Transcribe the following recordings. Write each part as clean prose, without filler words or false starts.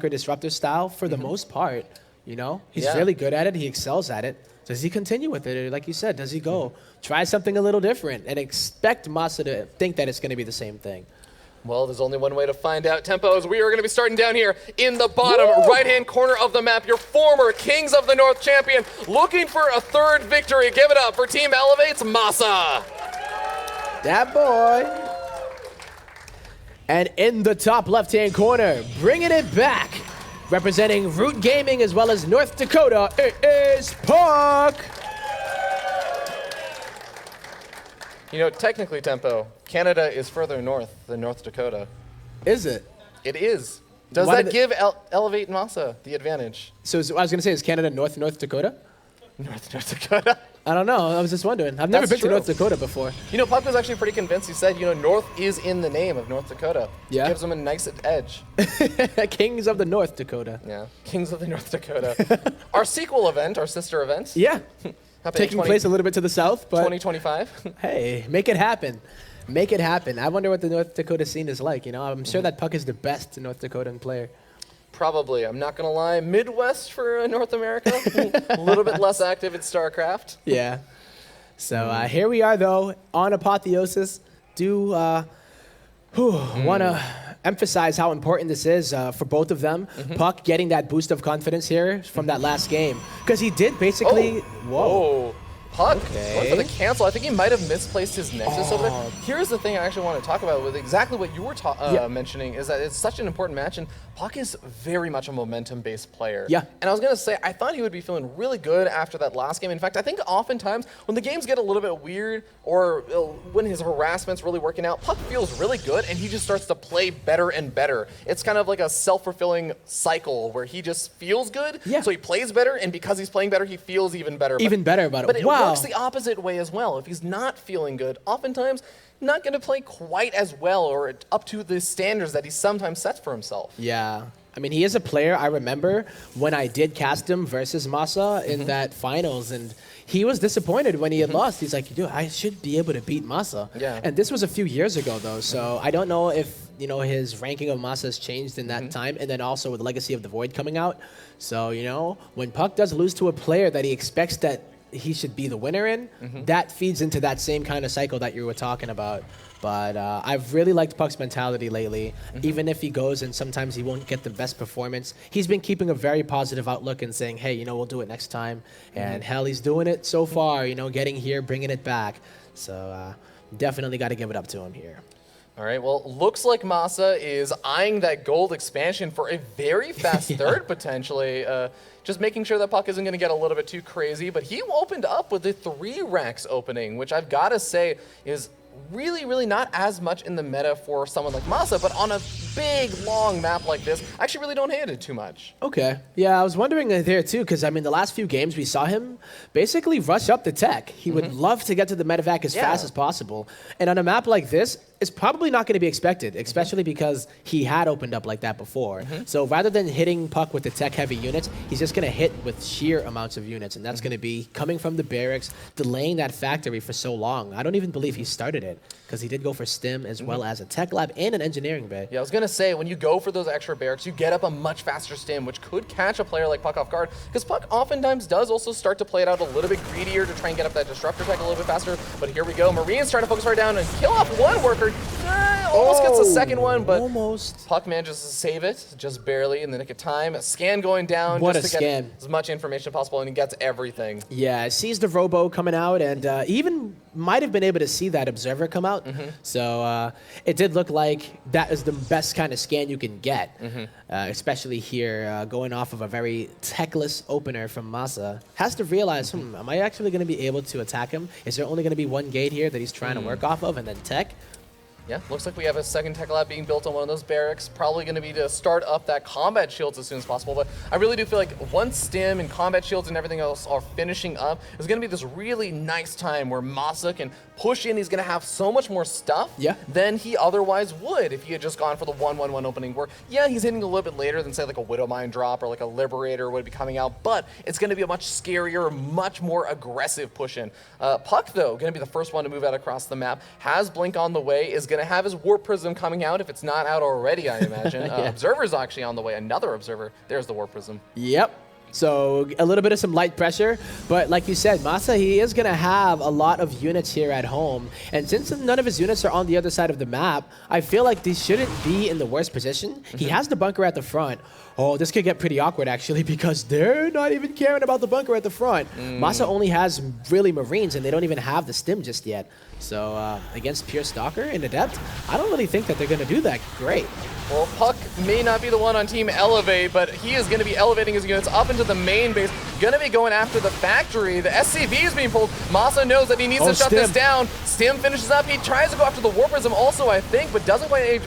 disruptor style for the most part. You know, he's really good at it. He excels at it. Does he continue with it? Or like you said, does he go try something a little different and expect MaSa to think that it's going to be the same thing? Well, there's only one way to find out, Tempo, as we are going to be starting down here in the bottom right-hand corner of the map. Your former Kings of the North champion looking for a third victory. Give it up for Team Elevate's MaSa. That boy. And in the top left-hand corner, bringing it back, representing Root Gaming as well as North Dakota, it is puCK. You know, technically, Tempo, Canada is further north than North Dakota. Is it? It is. Does that give Elevate MaSa the advantage? So I was going to say, is Canada North Dakota? North Dakota? I don't know. I was just wondering. I've never been to North Dakota before. You know, puCK was actually pretty convinced. He said, you know, North is in the name of North Dakota. Yeah. Gives them a nice edge. Kings of the North Dakota. Yeah. Kings of the North Dakota. Our sequel event, our sister event. Yeah. Taking place a little bit to the south, but 2025. Hey, make it happen. Make it happen. I wonder what the North Dakota scene is like. You know, I'm sure that puCK is the best North Dakotan player. Probably. I'm not going to lie. Midwest for North America. A little bit less active in StarCraft. Yeah. So here we are, though, on Apotheosis. Want to emphasize how important this is for both of them. puCK getting that boost of confidence here from that last game. Because he did basically... Whoa. puCK went for the cancel. I think he might have misplaced his Nexus over there. Here's the thing I actually want to talk about with exactly what you were mentioning is that it's such an important match, and puCK is very much a momentum-based player. Yeah. And I was going to say, I thought he would be feeling really good after that last game. In fact, I think oftentimes when the games get a little bit weird or when his harassment's really working out, puCK feels really good, and he just starts to play better and better. It's kind of like a self-fulfilling cycle where he just feels good, so he plays better, and because he's playing better, he feels even better. Even better about it. But it works the opposite way as well. If he's not feeling good, oftentimes not going to play quite as well or up to the standards that he sometimes sets for himself. Yeah. I mean, he is a player I remember when I did cast him versus MaSa in that finals, and he was disappointed when he had lost. He's like, dude, I should be able to beat MaSa. Yeah. And this was a few years ago, though, so I don't know if, you know, his ranking of MaSa has changed in that time, and then also with Legacy of the Void coming out. So, you know, when puCK does lose to a player that he expects that he should be the winner in, that feeds into that same kind of cycle that you were talking about. But I've really liked puCK's mentality lately. Even if he goes and sometimes he won't get the best performance, he's been keeping a very positive outlook and saying, hey, you know, we'll do it next time. And hell, he's doing it so far, you know, getting here, bringing it back. So definitely got to give it up to him here. All right, well, looks like MaSa is eyeing that gold expansion for a very fast third, potentially. Just making sure that puCK isn't going to get a little bit too crazy. But he opened up with the 3 racks opening, which I've got to say is really, really not as much in the meta for someone like MaSa, but on a big, long map like this, I actually really don't hate it too much. Okay. Yeah, I was wondering there too, because I mean, the last few games we saw him basically rush up the tech. He would love to get to the medevac as fast as possible. And on a map like this, it's probably not going to be expected, especially because he had opened up like that before. So rather than hitting puCK with the tech-heavy units, he's just going to hit with sheer amounts of units, and that's going to be coming from the barracks, delaying that factory for so long. I don't even believe he started it, because he did go for stim as well as a tech lab and an engineering bay. Yeah, I was going to say, when you go for those extra barracks, you get up a much faster stim, which could catch a player like puCK off guard, because puCK oftentimes does also start to play it out a little bit greedier to try and get up that disruptor tech a little bit faster. But here we go. Marines trying to focus right down and kill off one worker. Almost gets the second one, but puCK manages to save it, just barely in the nick of time. A scan going down just to get as much information as possible, and he gets everything. Yeah, sees the robo coming out, and even might have been able to see that observer come out. So it did look like that is the best kind of scan you can get, especially here, going off of a very techless opener from MaSa. Has to realize, am I actually going to be able to attack him? Is there only going to be one gate here that he's trying to work off of, and then tech? Yeah, looks like we have a second tech lab being built on one of those barracks. Probably going to be to start up that combat shields as soon as possible. But I really do feel like once stim and combat shields and everything else are finishing up, it's going to be this really nice time where MaSa can push in. He's going to have so much more stuff than he otherwise would if he had just gone for the 1-1-1 opening where, yeah, he's hitting a little bit later than, say, like a Widow Mine drop or like a Liberator would be coming out. But it's going to be a much scarier, much more aggressive push in. puCK, though, going to be the first one to move out across the map. Has Blink on the way, is going going to have his Warp Prism coming out, if it's not out already, I imagine. Yeah. Observer's actually on the way. Another Observer. There's the Warp Prism. Yep. So a little bit of some light pressure, but like you said, MaSa, he is going to have a lot of units here at home. And since none of his units are on the other side of the map, I feel like these shouldn't be in the worst position. He has the bunker at the front. Oh, this could get pretty awkward, actually, because they're not even caring about the bunker at the front. MaSa only has really Marines, and they don't even have the stim just yet. So against Pure Stalker in Adept, I don't really think that they're going to do that great. Well, puCK may not be the one on Team Elevate, but he is going to be elevating his units up into the main base. Going to be going after the factory. The SCV is being pulled. MaSa knows that he needs to shut this down. Stim finishes up. He tries to go after the Warp Prism also, I think, but doesn't quite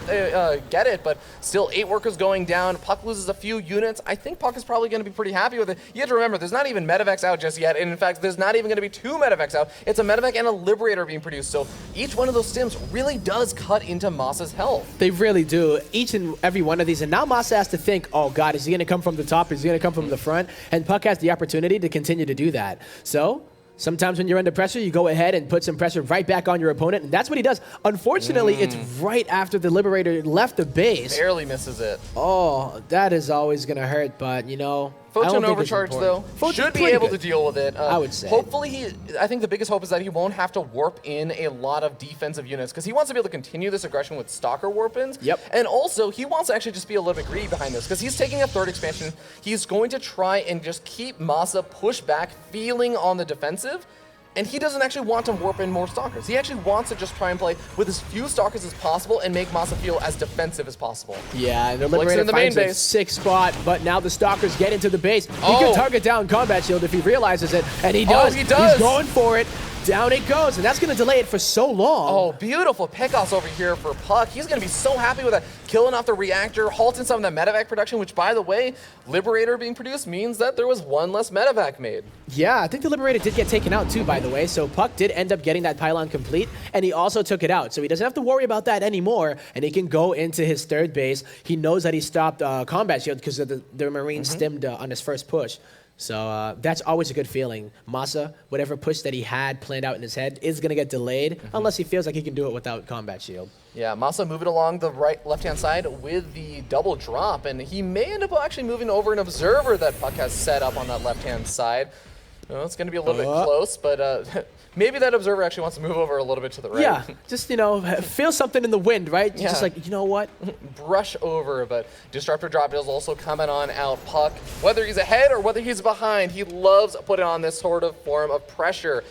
get it. But still, 8 workers going down. puCK loses a few units. I think puCK is probably going to be pretty happy with it. You have to remember, there's not even Medivacs out just yet. And in fact, there's not even going to be 2 Medivacs out. It's a Medivac and a Liberator being produced. So each one of those stims really does cut into MaSa's health. They really do. Each and every one of these. And now MaSa has to think, oh God, is he going to come from the top? Is he going to come from the front? And puCK has the opportunity to continue to do that. So sometimes when you're under pressure, you go ahead and put some pressure right back on your opponent. And that's what he does. Unfortunately, it's right after the Liberator left the base. Barely misses it. Oh, that is always going to hurt. But, you know, Photon Overcharge, though, should be able to deal with it. I would say. Hopefully, I think the biggest hope is that he won't have to warp in a lot of defensive units, because he wants to be able to continue this aggression with Stalker warp-ins. Yep. And also, he wants to actually just be a little bit greedy behind this, because he's taking a 3rd expansion. He's going to try and just keep MaSa pushed back, feeling on the defensive. And he doesn't actually want to warp in more Stalkers. He actually wants to just try and play with as few Stalkers as possible and make MaSa feel as defensive as possible. Yeah, and the Liberator finds a 6 spot, but now the Stalkers get into the base. He can target down Combat Shield if he realizes it, and he does. He does. He's going for it. Down it goes, and that's going to delay it for so long. Oh, beautiful pickoffs over here for puCK. He's going to be so happy with that. Killing off the reactor, halting some of that medevac production, which, by the way, Liberator being produced means that there was 1 less medevac made. Yeah, I think the Liberator did get taken out too, by the way, so puCK did end up getting that pylon complete, and he also took it out, so he doesn't have to worry about that anymore, and he can go into his 3rd base. He knows that he stopped Combat Shield because of the Marine stemmed on his first push. So that's always a good feeling. MaSa, whatever push that he had planned out in his head is going to get delayed unless he feels like he can do it without Combat Shield. Yeah, MaSa moving along the left-hand side with the double drop, and he may end up actually moving over an Observer that puCK has set up on that left-hand side. Well, it's going to be a little bit close, but maybe that Observer actually wants to move over a little bit to the right. Yeah, just, you know, feel something in the wind, right? Yeah. Just like, you know what? Brush over, but Disruptor Drop is also coming on out puCK. Whether he's ahead or whether he's behind, he loves putting on this sort of form of pressure.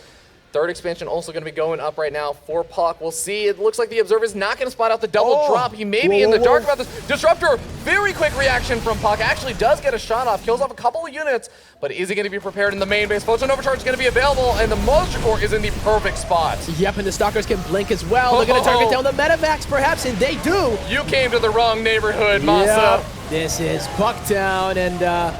3rd expansion also going to be going up right now for puCK. We'll see. It looks like the Observer is not going to spot out the double drop. He may be in the dark about this. Disruptor, very quick reaction from puCK. Actually does get a shot off. Kills off a couple of units, but is he going to be prepared in the main base? Photon Overcharge is going to be available, and the Moisture Core is in the perfect spot. Yep, and the Stalkers can blink as well. They're going to target down the Medivacs, perhaps, and they do. You came to the wrong neighborhood, MaSa. Yep. This is puCK down, and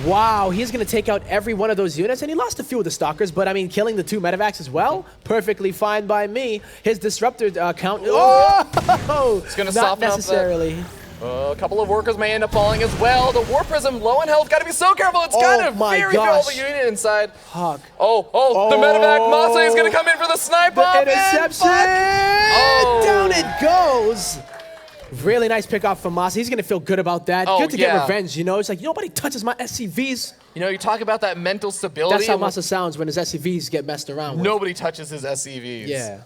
wow, he's going to take out every one of those units, and he lost a few of the Stalkers, but I mean, killing the 2 Medivacs as well, perfectly fine by me. His Disruptor count, it's going to soften not necessarily. A couple of workers may end up falling as well. The Warp Prism, low in health, got to be so careful. It's got a very valuable unit inside. puCK. The Medivac, MaSa is going to come in for the snipe off. Interception! Down it goes! Really nice pick off from MaSa. He's going to feel good about that. Good to get revenge, you know? It's like, nobody touches my SCVs. You know, you talk about that mental stability. That's how MaSa sounds when his SCVs get messed around with. Nobody touches his SCVs. Yeah.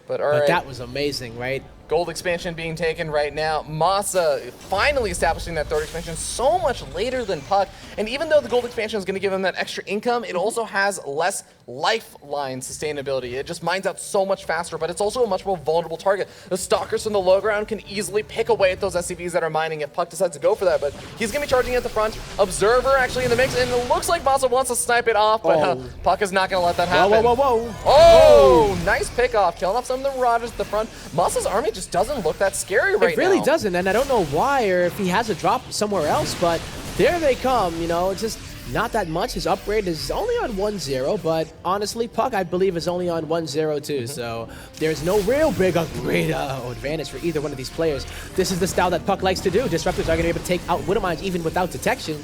But all right. That was amazing, right? Gold expansion being taken right now. MaSa finally establishing that 3rd expansion so much later than puCK. And even though the gold expansion is going to give him that extra income, it also has less lifeline sustainability. It just mines out so much faster, but it's also a much more vulnerable target. The Stalkers from the low ground can easily pick away at those SCVs that are mining if puCK decides to go for that, but he's going to be charging at the front. Observer actually in the mix, and it looks like MaSa wants to snipe it off, but puCK is not going to let that happen. Whoa. Oh, nice pickoff, killing off some of the Marauders at the front. MaSa's army just doesn't look that scary right now. It really doesn't, and I don't know why, or if he has a drop somewhere else, but there they come, you know, it's just not that much. His upgrade is only on 1-0, but honestly, puCK, I believe, is only on 1-0 too, so there's no real big upgrade advantage for either one of these players. This is the style that puCK likes to do. Disruptors are going to be able to take out Widow Mines even without detection,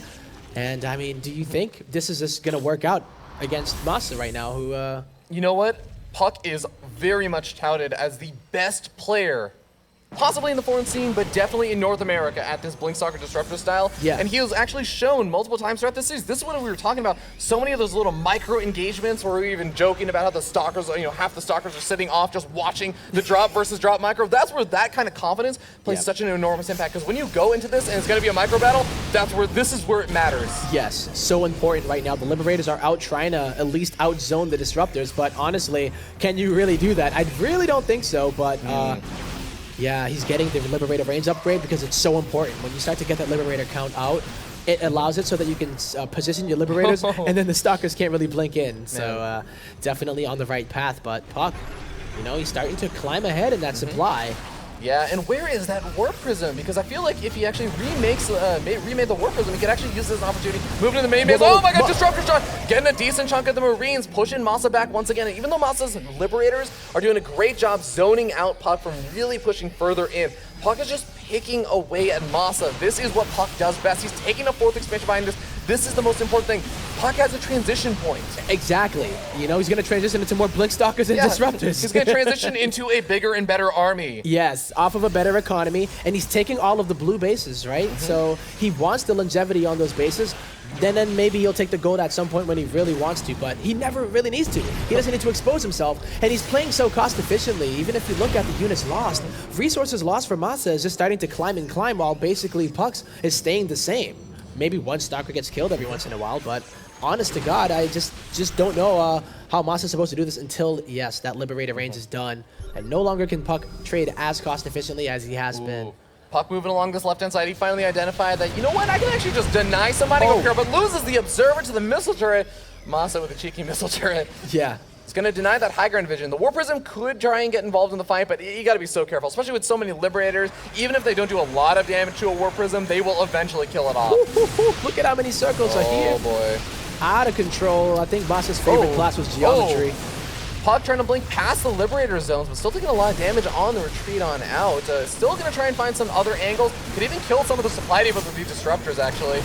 and I mean, do you think this is just going to work out against MaSa right now, who... You know what? puCK is very much touted as the best player, possibly in the foreign scene, but definitely in North America at this Blink Stalker Disruptor style. Yeah. And he was actually shown multiple times throughout this series. This is what we were talking about. So many of those little micro engagements where we were even joking about how the Stalkers, half the Stalkers are sitting off just watching the drop versus drop micro. That's where that kind of confidence plays such an enormous impact. Because when you go into this and it's going to be a micro battle, this is where it matters. Yes, so important right now. The Liberators are out trying to at least outzone the Disruptors, but honestly, can you really do that? I really don't think so, but yeah, he's getting the Liberator range upgrade because it's so important. When you start to get that Liberator count out, it allows it so that you can position your Liberators, and then the Stalkers can't really blink in. So definitely on the right path, but puCK, he's starting to climb ahead in that supply. Yeah, and where is that Warp Prism? Because I feel like if he actually remade the Warp Prism, he could actually use this as an opportunity. Moving to the main base. Oh my god, Disruptor shot! Getting a decent chunk of the Marines, pushing MaSa back once again. And even though MaSa's Liberators are doing a great job zoning out puCK from really pushing further in, puCK is just picking away at MaSa. This is what puCK does best. He's taking a 4th expansion behind this. This is the most important thing. puCK has a transition point. Exactly. He's going to transition into more Blink Stalkers and Disruptors. He's going to transition into a bigger and better army. Yes, off of a better economy, and he's taking all of the blue bases, right? So he wants the longevity on those bases. Then maybe he'll take the gold at some point when he really wants to, but he never really needs to. He doesn't need to expose himself, and he's playing so cost efficiently. Even if you look at the units lost, resources lost for MaSa is just starting to climb and climb, while basically puCK's is staying the same. Maybe one Stalker gets killed every once in a while, but honest to God, I just don't know how MaSa's supposed to do this until, yes, that Liberator range is done, and no longer can puCK trade as cost efficiently as he has been. puCK moving along this left-hand side, he finally identified that, you know what, I can actually just deny somebody over here, but loses the Observer to the missile turret. MaSa with a cheeky missile turret. Yeah. It's going to deny that high ground vision. The Warp Prism could try and get involved in the fight, but you got to be so careful, especially with so many Liberators. Even if they don't do a lot of damage to a Warp Prism, they will eventually kill it off. Look at how many circles are here. Oh boy. Out of control. I think MaSa's favorite class was Geometry. puCK trying to blink past the Liberator zones, but still taking a lot of damage on the retreat on out. Still going to try and find some other angles. Could even kill some of the supply depots with these Disruptors, actually.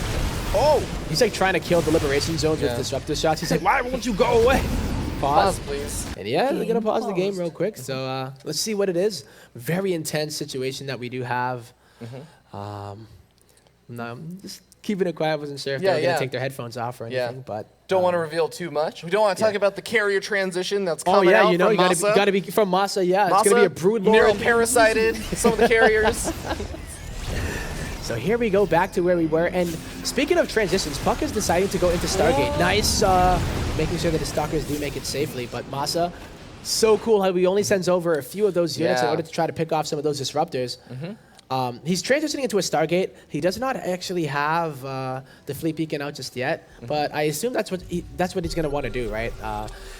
Oh! He's like trying to kill the Liberation zones with Disruptor shots. He's like, why won't you go away? Pause, please. And yeah, we're going to pause the game real quick. So let's see what it is. Very intense situation that we do have. No, I'm just keeping it quiet. I wasn't sure if they were going to take their headphones off or anything, but... Don't want to reveal too much. We don't want to talk about the carrier transition that's coming out from MaSa. You got to be from MaSa, yeah. It's going to be a brood lord. Neural-parasited some of the carriers. So here we go back to where we were. And speaking of transitions, puCK is deciding to go into Stargate. Nice, making sure that the Stalkers do make it safely. But MaSa, so cool how he only sends over a few of those units in order to try to pick off some of those Disruptors. He's transitioning into a Stargate. He does not actually have the fleet peeking out just yet, but I assume that's what he's going to want to do, right?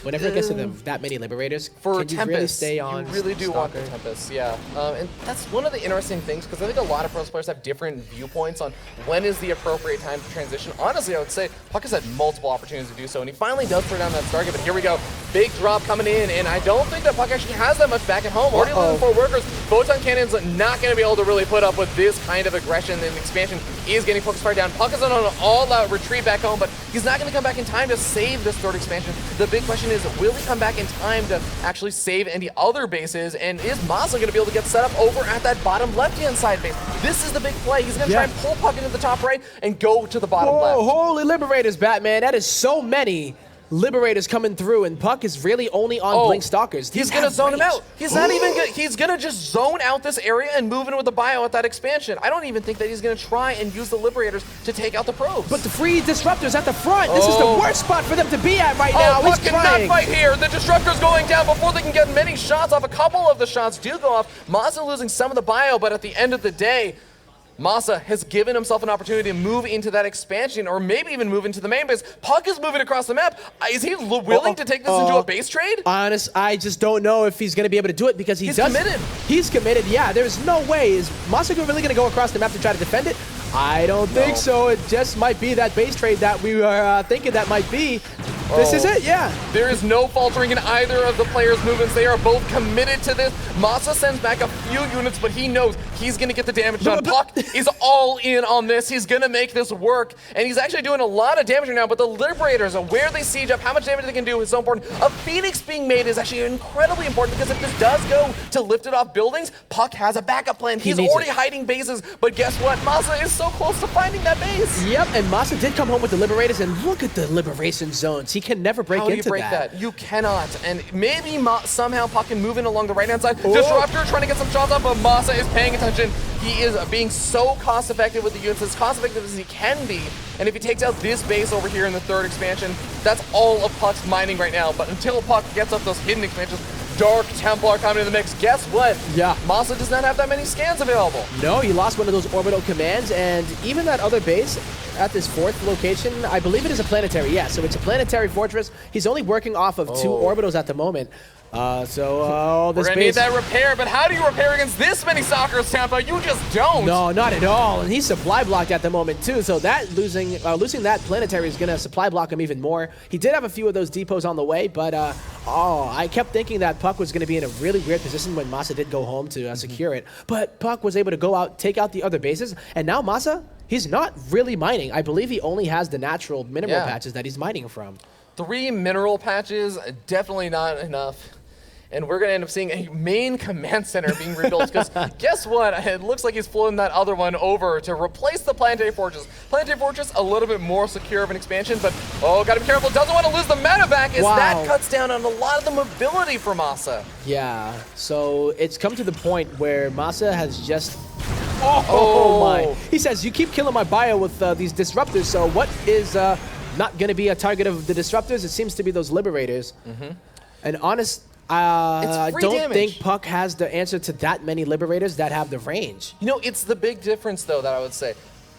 Whenever it gets to that many Liberators, for can you Tempest, really stay on you really do Stalker? want the Tempest, yeah. And that's one of the interesting things, because I think a lot of Pros players have different viewpoints on when is the appropriate time to transition. Honestly, I would say puCK has had multiple opportunities to do so, and he finally does throw down that Stargate, but here we go. Big drop coming in, and I don't think that puCK actually has that much back at home. Already losing 4 workers. Photon Cannon's not going to be able to really put up with this kind of aggression, and the expansion is getting focused far down. puCK is on an all-out retreat back home, but he's not going to come back in time to save this 3rd expansion. The big question is, will he come back in time to actually save any other bases, and is MaSa going to be able to get set up over at that bottom left-hand side base? This is the big play. He's going to try and pull puCK into the top right and go to the bottom left. Holy Liberators, Batman. That is so many Liberators coming through, and puCK is really only on Blink Stalkers. He's going to zone him out. He's not even good. He's going to just zone out this area and move in with the bio at that expansion. I don't even think that he's going to try and use the Liberators to take out the probes. But the free Disruptors at the front. This is the worst spot for them to be at right now. puCK cannot fight here. The Disruptor's going down before they can get many shots off. A couple of the shots do go off. MaSa losing some of the bio, but at the end of the day, MaSa has given himself an opportunity to move into that expansion, or maybe even move into the main base. puCK is moving across the map. Is he willing to take this into a base trade? I just don't know if he's going to be able to do it, because he's committed. He's committed, yeah. There's no way. Is MaSa really going to go across the map to try to defend it? I don't think so. It just might be that base trade that we were thinking that might be. This is it, yeah. There is no faltering in either of the players' movements. They are both committed to this. MaSa sends back a few units, but he knows He's going to get the damage done. puCK is all in on this. He's going to make this work. And he's actually doing a lot of damage right now, but the Liberators, where they siege up, how much damage they can do is so important. A Phoenix being made is actually incredibly important because if this does go to lift it off buildings, puCK has a backup plan. He's already hiding bases, but guess what? MaSa is so close to finding that base. Yep, and MaSa did come home with the Liberators, and look at the Liberation zones. He can never break into that. How do you break that? You cannot. And maybe somehow puCK can move in along the right-hand side. Disruptor trying to get some shots up, but MaSa is paying attention. He is being so cost-effective with the units, as cost-effective as he can be. And if he takes out this base over here in the third expansion, that's all of puCK's mining right now. But until puCK gets up those hidden expansions, Dark Templar coming in the mix. Guess what? Yeah. MaSa does not have that many scans available. No, he lost one of those orbital commands, and even that other base at this fourth location, I believe it is a planetary. Yeah, so it's a planetary fortress. He's only working off of 2 orbitals at the moment. This We're gonna need that repair, but how do you repair against this many Stalkers, Tampa? You just don't. No, not at all. And he's supply blocked at the moment too. So that losing that planetary is gonna supply block him even more. He did have a few of those depots on the way, but I kept thinking that puCK was gonna be in a really weird position when MaSa did go home to secure it. But puCK was able to go out, take out the other bases, and now MaSa, he's not really mining. I believe he only has the natural mineral patches that he's mining from. 3 mineral patches, definitely not enough. And we're going to end up seeing a main command center being rebuilt because guess what? It looks like he's flown that other one over to replace the Planetary Fortress. Planetary Fortress, a little bit more secure of an expansion, but got to be careful. Doesn't want to lose the meta back as that cuts down on a lot of the mobility for MaSa. Yeah, so it's come to the point where MaSa has just... Oh my. He says, you keep killing my bio with these disruptors, so what is not going to be a target of the disruptors? It seems to be those Liberators. And I don't think puCK has the answer to that many Liberators that have the range. You know, it's the big difference, though, that I would say.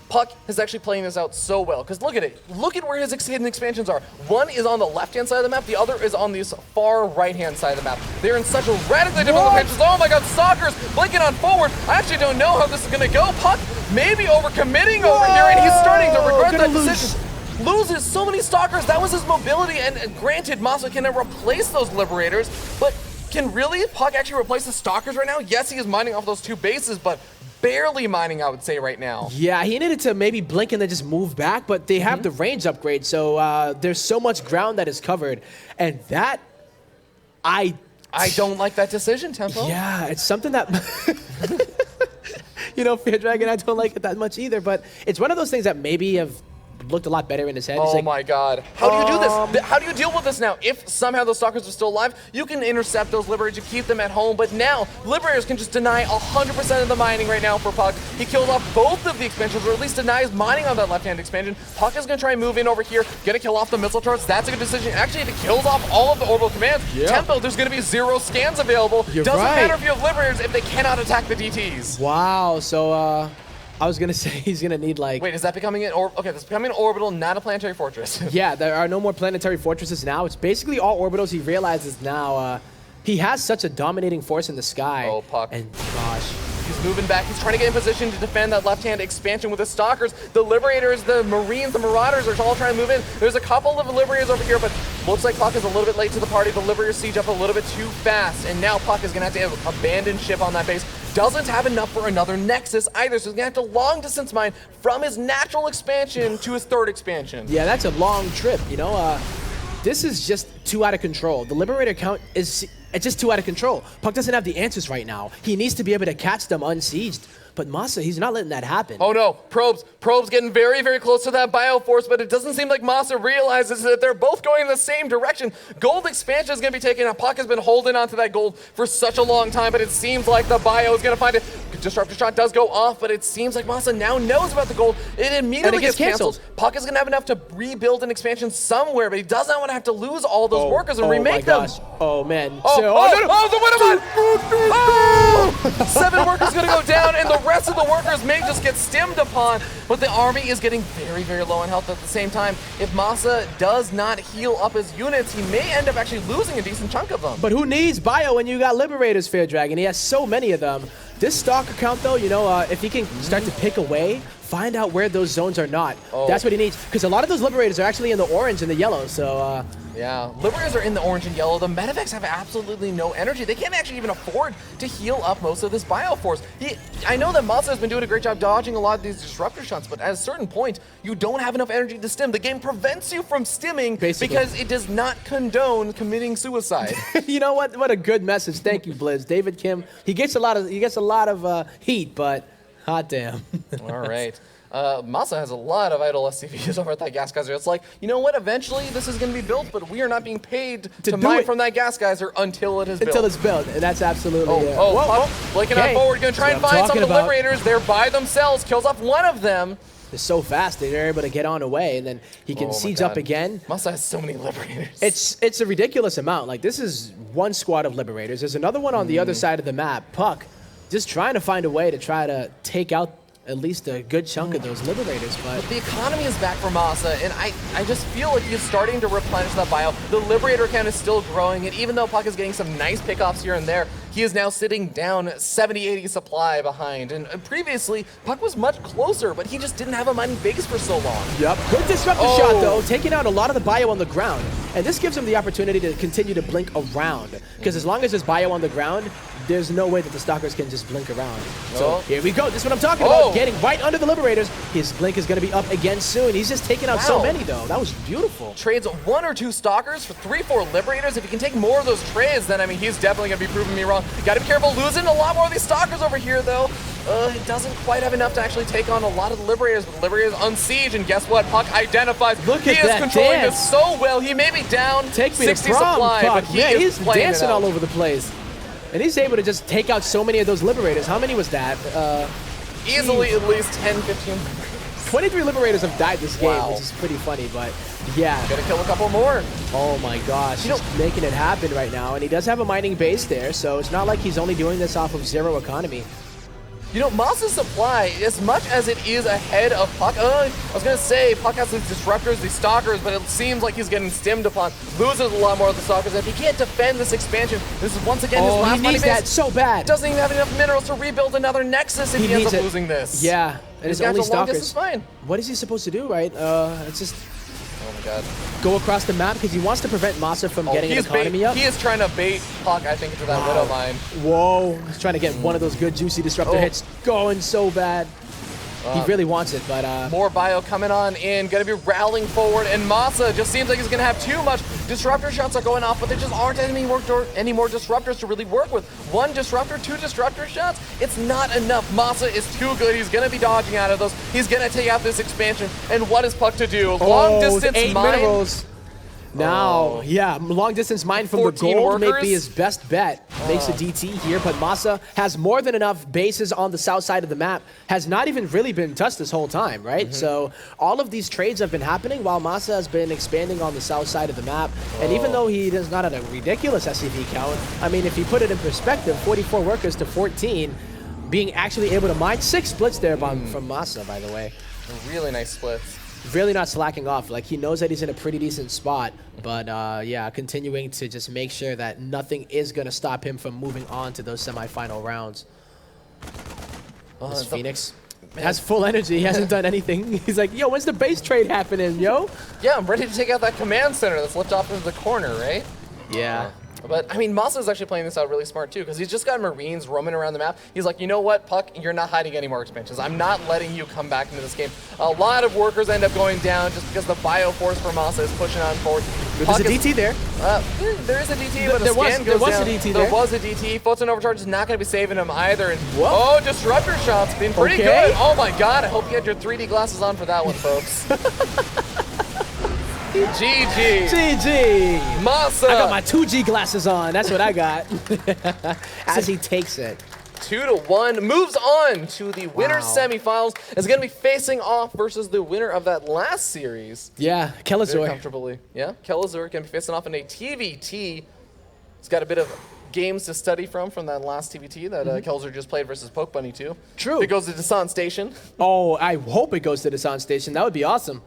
puCK is actually playing this out so well, because look at it. Look at where his hidden expansions are. One is on the left-hand side of the map, the other is on this far right-hand side of the map. They're in such a radically different locations. Oh my god, Stalkers blinking on forward. I actually don't know how this is going to go. puCK maybe overcommitting over here, and he's starting to regret that decision. Loses so many Stalkers. That was his mobility, and granted, MaSa can replace those Liberators, but can really puCK actually replace the Stalkers right now? Yes, he is mining off those 2 bases, but barely mining, I would say, right now. Yeah, he needed to maybe blink and then just move back, but they have the range upgrade, so there's so much ground that is covered, and that, I don't like that decision, Tempo. Yeah, it's something that... You know, Fear Dragon, I don't like it that much either, but it's one of those things that maybe have looked a lot better in his head. Oh my god. How do you do this? How do you deal with this now? If somehow those Stalkers are still alive, you can intercept those Liberators, you keep them at home, but now Liberators can just deny 100% of the mining right now for puCK. He killed off both of the expansions, or at least denies mining on that left-hand expansion. puCK is going to try and move in over here, gonna kill off the missile turrets. That's a good decision. Actually, if it kills off all of the orbital commands, Tempo, there's going to be 0 scans available. Doesn't matter if you have Liberators if they cannot attack the DTs. Wow, so I was gonna say he's gonna need like... Wait, is that becoming an okay, that's becoming an orbital, not a planetary fortress. Yeah, there are no more planetary fortresses now. It's basically all orbitals. He realizes now he has such a dominating force in the sky. Oh, puCK. And gosh. He's moving back. He's trying to get in position to defend that left-hand expansion with the Stalkers. The Liberators, the Marines, the Marauders are all trying to move in. There's a couple of Liberators over here, but looks like puCK is a little bit late to the party. The Liberators siege up a little bit too fast, and now puCK is going to have to abandon ship on that base. Doesn't have enough for another Nexus either, so he's going to have to long-distance mine from his natural expansion to his third expansion. Yeah, that's a long trip, you know? This is just too out of control. The Liberator count is... It's just too out of control. puCK doesn't have the answers right now. He needs to be able to catch them unsieged. But MaSa, he's not letting that happen. Oh no, Probes getting very, very close to that Bioforce, but it doesn't seem like MaSa realizes that they're both going in the same direction. Gold expansion is going to be taken out. puCK has been holding onto that gold for such a long time, but it seems like the Bio is going to find it. Disruptor shot does go off, but it seems like MaSa now knows about the gold. It immediately gets canceled. puCK is going to have enough to rebuild an expansion somewhere, but he does not want to have to lose all those workers and remake them. Oh man. The winner! 7 workers going to go down, and the rest of the workers may just get stemmed upon, but the army is getting very, very low on health at the same time. If MaSa does not heal up his units, he may end up actually losing a decent chunk of them. But who needs bio when you got Liberators, Fair Dragon? He has so many of them. This Stalker count, though, you know, if he can start to pick away find out where those zones are not. Oh. That's what he needs. Because a lot of those Liberators are actually in the orange and the yellow. So, yeah, Liberators are in the orange and yellow. The Medivacs have absolutely no energy. They can't actually even afford to heal up most of this Bioforce. I know that MaSa has been doing a great job dodging a lot of these disruptor shots, but at a certain point, you don't have enough energy to stim. The game prevents you from stimming because it does not condone committing suicide. you know what? What a good message. Thank you, Blizz. David Kim. He gets a lot of heat, but hot damn. All right. MaSa has a lot of idle SCVs over at that gas geyser. It's like, you know what? Eventually, this is going to be built, but we are not being paid to mine from that gas geyser until it is built. Until it's built, and that's absolutely. Puck blinking on forward, going to try and find some of the Liberators. They're by themselves. Kills off one of them. They're so fast, they're able to get on away, and then he can siege up again. MaSa has so many Liberators. It's a ridiculous amount. Like, this is one squad of Liberators. There's another one on the other side of the map. Puck just trying to find a way to try to take out at least a good chunk of those Liberators, but the economy is back for MaSa, and I just feel like he's starting to replenish that bio. The Liberator count is still growing, and even though Puck is getting some nice pickoffs here and there, he is now sitting down 70-80 supply behind. And previously, Puck was much closer, but he just didn't have a mining base for so long. Yep, good disruptor shot though, taking out a lot of the bio on the ground. And this gives him the opportunity to continue to blink around, because as long as there's bio on the ground, there's no way that the Stalkers can just blink around. So here we go. This is what I'm talking about. Getting right under the Liberators. His blink is going to be up again soon. He's just taking out so many, though. That was beautiful. Trades 1 or 2 Stalkers for 3-4 Liberators. If he can take more of those trades, then, I mean, he's definitely going to be proving me wrong. Got to be careful losing a lot more of these Stalkers over here, though. He doesn't quite have enough to actually take on a lot of the Liberators, but the Liberators on siege, and guess what? Puck identifies. He is controlling this so well. He may be down 60 supply, but he's dancing all over the place. And he's able to just take out so many of those Liberators. How many was that? Easily at least 10, 15. 23 Liberators have died this game, which is pretty funny, but yeah. Gotta kill a couple more. Oh my gosh, he's making it happen right now. And he does have a mining base there, so it's not like he's only doing this off of zero economy. You know, MaSa's supply, as much as it is ahead of Puck, I was going to say Puck has these disruptors, these stalkers, but it seems like he's getting stimmed upon, loses a lot more of the stalkers. If he can't defend this expansion, this is once again his last he needs that so bad. Doesn't even have enough minerals to rebuild another Nexus if he ends up losing this. Yeah, and it's only stalkers. Fine. What is he supposed to do, right? It's just... Oh my god. Go across the map because he wants to prevent MaSa from getting an economy up. He is trying to bait Puck, I think, into that Widow Mine. Whoa. He's trying to get one of those good juicy disruptor hits going so bad. He really wants it, but... more bio coming on in, gonna be rallying forward, and MaSa just seems like he's gonna have too much. Disruptor shots are going off, but there just aren't any more disruptors to really work with. 1 disruptor, 2 disruptor shots, it's not enough. MaSa is too good. He's gonna be dodging out of those. He's gonna take out this expansion, and what is Puck to do? Long distance 8 mine. Minerals. Now, yeah, long distance mine from the gold may be his best bet. Makes a DT here, but MaSa has more than enough bases on the south side of the map. Has not even really been touched this whole time, right? So all of these trades have been happening while MaSa has been expanding on the south side of the map. And even though he does not have a ridiculous SCV count, I mean, if you put it in perspective, 44 workers to 14, being actually able to mine 6 splits there from MaSa, by the way. Really nice splits. Really not slacking off. Like, he knows that he's in a pretty decent spot, but yeah, continuing to just make sure that nothing is going to stop him from moving on to those semifinal rounds. This Phoenix has full energy. He hasn't done anything. He's like, yo, when's the base trade happening, yo? Yeah, I'm ready to take out that command center that's left off into the corner, right? Yeah. But, I mean, MaSa is actually playing this out really smart, too, because he's just got Marines roaming around the map. He's like, you know what, Puck, you're not hiding any more expansions. I'm not letting you come back into this game. A lot of workers end up going down just because the Bioforce for MaSa is pushing on forward. There's a DT there. There is a DT, but there was a DT there. There was a DT. Photon Overcharge is not going to be saving him either. And Disruptor shots been pretty good. Oh, my God. I hope you had your 3D glasses on for that one, folks. GG. GG. MaSa. I got my 2G glasses on. That's what I got. As he takes it. 2-1. Moves on to the winner's semifinals. Is going to be facing off versus the winner of that last series. Yeah, Kelazor. Very comfortably. Yeah, Kelazor going to be facing off in a TVT. He's got a bit of games to study from that last TVT that Kelazor just played versus Poke Bunny 2. True. If it goes to Descent Station. Oh, I hope it goes to Descent Station. That would be awesome.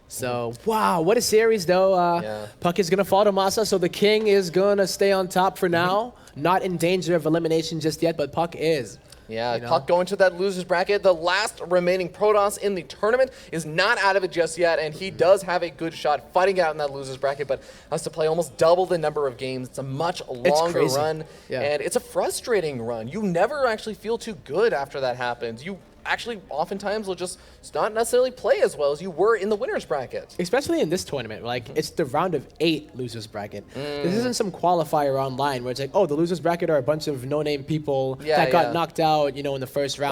So, wow, what a series, though. Puck is going to fall to MaSa, so the King is going to stay on top for now. Not in danger of elimination just yet, but Puck is. Yeah, you know? puCK going to that loser's bracket. The last remaining Protoss in the tournament is not out of it just yet, and he does have a good shot fighting out in that loser's bracket, but has to play almost double the number of games. It's a much longer run, and it's a frustrating run. You never actually feel too good after that happens. You actually oftentimes will just not necessarily play as well as you were in the winner's bracket. Especially in this tournament, like it's the round of 8 losers bracket. This isn't some qualifier online where it's like, oh, the losers bracket are a bunch of no-name people that got knocked out, you know, in the first round.